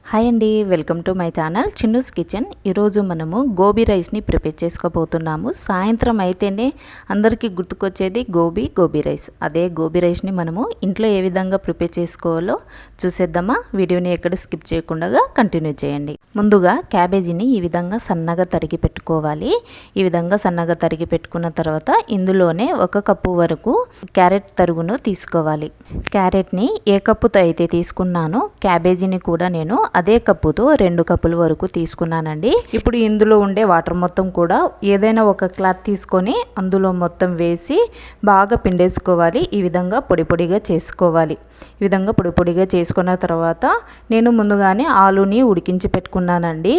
Hi అండి, welcome to my channel Chinnu's kitchen. ఈరోజు మనము గోబీ రైస్ని ప్రిపేర్ చేసుకోబోతున్నాము. సాయంత్రం అయితేనే అందరికీ గుర్తుకొచ్చేది గోబీ రైస్. అదే గోబీ రైస్ని మనము ఇంట్లో ఏ విధంగా ప్రిపేర్ చేసుకోవాలో చూసేద్దామా? వీడియోని ఎక్కడ స్కిప్ చేయకుండా కంటిన్యూ చేయండి. ముందుగా క్యాబేజీని ఈ విధంగా సన్నగా తరిగి పెట్టుకోవాలి. ఈ విధంగా సన్నగా తరిగి పెట్టుకున్న తర్వాత ఇందులోనే 1 కప్పు వరకు క్యారెట్ తరుగును తీసుకోవాలి. క్యారెట్ని ఏ కప్పుతో అయితే తీసుకున్నానో క్యాబేజీని కూడా నేను అదే కప్పుతో 2 కప్పుల వరకు తీసుకున్నానండి. ఇప్పుడు ఇందులో ఉండే వాటర్ మొత్తం కూడా ఏదైనా ఒక క్లాత్ తీసుకొని అందులో మొత్తం వేసి బాగా పిండేసుకోవాలి. ఈ విధంగా పొడి పొడిగా చేసుకోవాలి. ఈ విధంగా పొడి పొడిగా చేసుకున్న తర్వాత నేను ముందుగానే ఆలుని ఉడికించి పెట్టుకున్నానండి.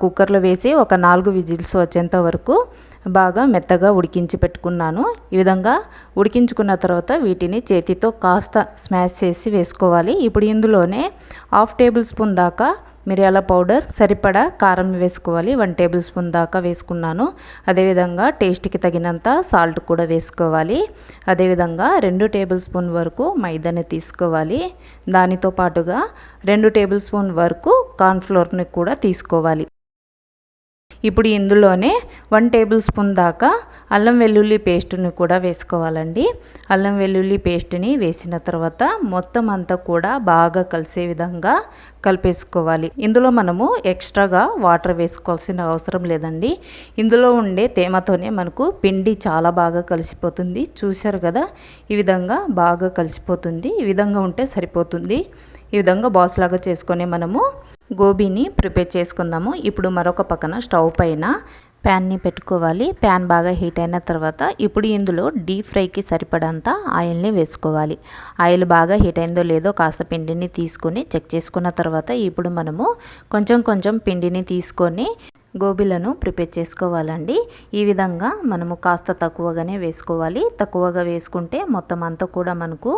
కుక్కర్లో వేసి ఒక 4 విజిల్స్ వచ్చేంత వరకు బాగా మెత్తగా ఉడికించి పెట్టుకున్నాను. ఈ విధంగా ఉడికించుకున్న తర్వాత వీటిని చేతితో కాస్త స్మాష్ చేసి వేసుకోవాలి. ఇప్పుడు ఇందులోనే 1/2 టేబుల్ స్పూన్ దాకా మిరియాల పౌడర్, సరిపడా కారం వేసుకోవాలి. 1 టేబుల్ స్పూన్ దాకా వేసుకున్నాను. అదేవిధంగా టేస్ట్కి తగినంత సాల్ట్ కూడా వేసుకోవాలి. అదేవిధంగా 2 టేబుల్ స్పూన్ వరకు మైదాని తీసుకోవాలి. దానితో పాటుగా 2 టేబుల్ స్పూన్ వరకు కార్న్ఫ్లోర్ని కూడా తీసుకోవాలి. ఇప్పుడు ఇందులోనే 1 టేబుల్ స్పూన్ దాకా అల్లం వెల్లుల్లి పేస్ట్ని కూడా వేసుకోవాలండి. అల్లం వెల్లుల్లి పేస్ట్ని వేసిన తర్వాత మొత్తం అంతా కూడా బాగా కలిసే విధంగా కలిపేసుకోవాలి. ఇందులో మనము ఎక్స్ట్రాగా వాటర్ వేసుకోవాల్సిన అవసరం లేదండి. ఇందులో ఉండే తేమతోనే మనకు పిండి చాలా బాగా కలిసిపోతుంది. చూశారు కదా, ఈ విధంగా బాగా కలిసిపోతుంది. ఈ విధంగా ఉంటే సరిపోతుంది. ఈ విధంగా బాల్స్ లాగా చేసుకొని మనము గోబీని ప్రిపేర్ చేసుకుందాము. ఇప్పుడు మరొక పక్కన స్టవ్ పైన ప్యాన్ని పెట్టుకోవాలి. ప్యాన్ బాగా హీట్ అయిన తర్వాత ఇప్పుడు ఇందులో డీప్ ఫ్రైకి సరిపడంత ఆయిల్ని వేసుకోవాలి. ఆయిల్ బాగా హీట్ అయిందో లేదో కాస్త పిండిని తీసుకొని చెక్ చేసుకున్న తర్వాత ఇప్పుడు మనము కొంచెం పిండిని తీసుకొని గోబీలను ప్రిపేర్ చేసుకోవాలండి. ఈ విధంగా మనము కాస్త తక్కువగానే వేసుకోవాలి. తక్కువగా వేసుకుంటే మొత్తం అంతా కూడా మనకు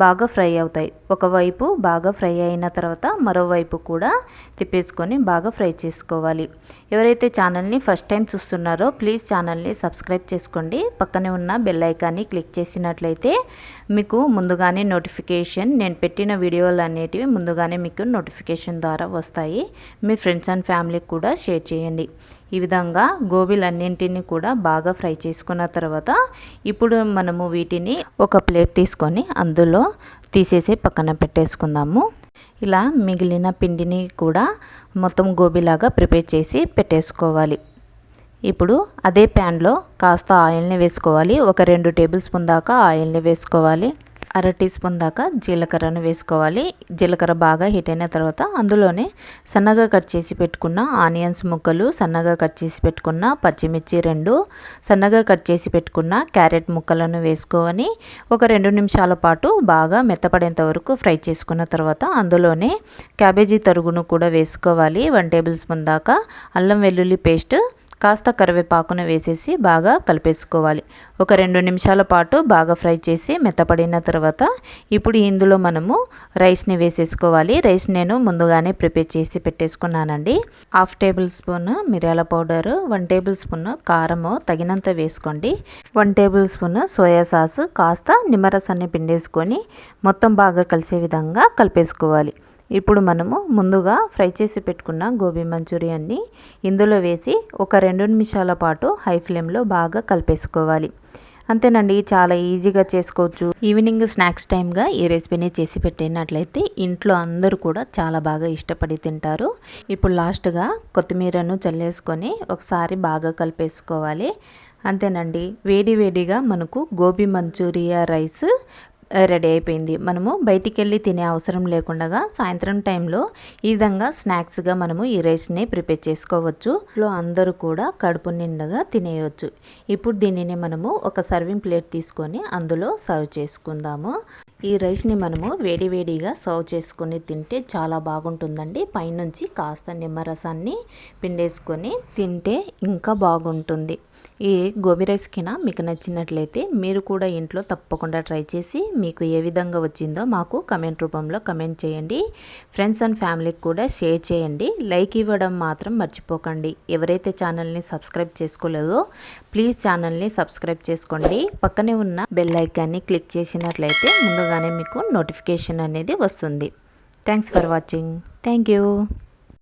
బాగా ఫ్రై అవుతాయి. ఒకవైపు బాగా ఫ్రై అయిన తర్వాత మరోవైపు కూడా తిప్పేసుకొని బాగా ఫ్రై చేసుకోవాలి. ఎవరైతే ఛానల్ని ఫస్ట్ టైం చూస్తున్నారో ప్లీజ్ ఛానల్ని సబ్స్క్రైబ్ చేసుకోండి. పక్కనే ఉన్న బెల్ ఐకాన్ని క్లిక్ చేసినట్లయితే మీకు ముందుగానే నోటిఫికేషన్, నేను పెట్టిన వీడియోలు అనేటివి ముందుగానే మీకు నోటిఫికేషన్ ద్వారా వస్తాయి. మీ ఫ్రెండ్స్ అండ్ ఫ్యామిలీకి కూడా షేర్ చేయండి. ఈ విధంగా గోబీలన్నింటినీ కూడా బాగా ఫ్రై చేసుకున్న తర్వాత ఇప్పుడు మనము వీటిని ఒక ప్లేట్ తీసుకొని అందులో తీసేసి పక్కన పెట్టేసుకుందాము. ఇలా మిగిలిన పిండిని కూడా మొత్తం గోబీలాగా ప్రిపేర్ చేసి పెట్టేసుకోవాలి. ఇప్పుడు అదే ప్యాన్లో కాస్త ఆయిల్ని వేసుకోవాలి. ఒక 2 టేబుల్ స్పూన్ దాకా ఆయిల్ని వేసుకోవాలి. 1/2 టీ స్పూన్ దాకా జీలకర్రను వేసుకోవాలి. జీలకర్ర బాగా హీట్ అయిన తర్వాత అందులోనే సన్నగా కట్ చేసి పెట్టుకున్న ఆనియన్స్ ముక్కలు, సన్నగా కట్ చేసి పెట్టుకున్న పచ్చిమిర్చి 2, సన్నగా కట్ చేసి పెట్టుకున్న క్యారెట్ ముక్కలను వేసుకొని ఒక 2 నిమిషాల పాటు బాగా మెత్తపడేంత వరకు ఫ్రై చేసుకున్న తర్వాత అందులోనే క్యాబేజీ తరుగును కూడా వేసుకోవాలి. 1 టేబుల్ స్పూన్ దాకా అల్లం వెల్లుల్లి పేస్ట్, కాస్త కరివేపాకును వేసేసి బాగా కలిపేసుకోవాలి. ఒక 2 నిమిషాల పాటు బాగా ఫ్రై చేసి మెత్తపడిన తర్వాత ఇప్పుడు ఇందులో మనము రైస్ని వేసేసుకోవాలి. రైస్ నేను ముందుగానే ప్రిపేర్ చేసి పెట్టేసుకున్నానండి. 1/2 టేబుల్ స్పూన్ మిరియాల పౌడరు, 1 టేబుల్ స్పూన్ కారము తగినంత వేసుకోండి. 1 టేబుల్ స్పూన్ సోయా సాసు, కాస్త నిమ్మరసాన్ని పిండేసుకొని మొత్తం బాగా కలిసే విధంగా కలిపేసుకోవాలి. ఇప్పుడు మనము ముందుగా ఫ్రై చేసి పెట్టుకున్న గోబీ మంచూరియాన్ని ఇందులో వేసి ఒక 2 నిమిషాల పాటు హై ఫ్లేమ్లో బాగా కలిపేసుకోవాలి. అంతేనండి, చాలా ఈజీగా చేసుకోవచ్చు. ఈవినింగ్ స్నాక్స్ టైమ్గా ఈ రెసిపీని చేసి పెట్టినట్లయితే ఇంట్లో అందరూ కూడా చాలా బాగా ఇష్టపడి తింటారు. ఇప్పుడు లాస్ట్గా కొత్తిమీరను చల్లేసుకొని ఒకసారి బాగా కలిపేసుకోవాలి. అంతేనండి, వేడిగా మనకు గోబీ మంచూరియా రైస్ రెడీ అయిపోయింది. మనము బయటికి వెళ్ళి తినే అవసరం లేకుండా సాయంత్రం టైంలో ఈ విధంగా స్నాక్స్గా మనము ఈ రైస్ని ప్రిపేర్ చేసుకోవచ్చు. అందరూ కూడా కడుపు నిండుగా తినేయవచ్చు. ఇప్పుడు దీనిని మనము ఒక సర్వింగ్ ప్లేట్ తీసుకొని అందులో సర్వ్ చేసుకుందాము. ఈ రైస్ని మనము వేడిగా సర్వ్ చేసుకొని తింటే చాలా బాగుంటుందండి. పైనుంచి కాస్త నిమ్మరసాన్ని పిండేసుకొని తింటే ఇంకా బాగుంటుంది. ఈ గోబీ రైస్ కింద మీకు నచ్చినట్లయితే మీరు కూడా ఇంట్లో తప్పకుండా ట్రై చేసి మీకు ఏ విధంగా వచ్చిందో మాకు కమెంట్ రూపంలో కమెంట్ చేయండి. ఫ్రెండ్స్ అండ్ ఫ్యామిలీకి కూడా షేర్ చేయండి. లైక్ ఇవ్వడం మాత్రం మర్చిపోకండి. ఎవరైతే ఛానల్ని సబ్స్క్రైబ్ చేసుకోలేదో ప్లీజ్ ఛానల్ని సబ్స్క్రైబ్ చేసుకోండి. పక్కనే ఉన్న బెల్ ఐకాన్ని క్లిక్ చేసినట్లయితే ముందుగానే మీకు నోటిఫికేషన్ అనేది వస్తుంది. Thanks for watching. Thank you.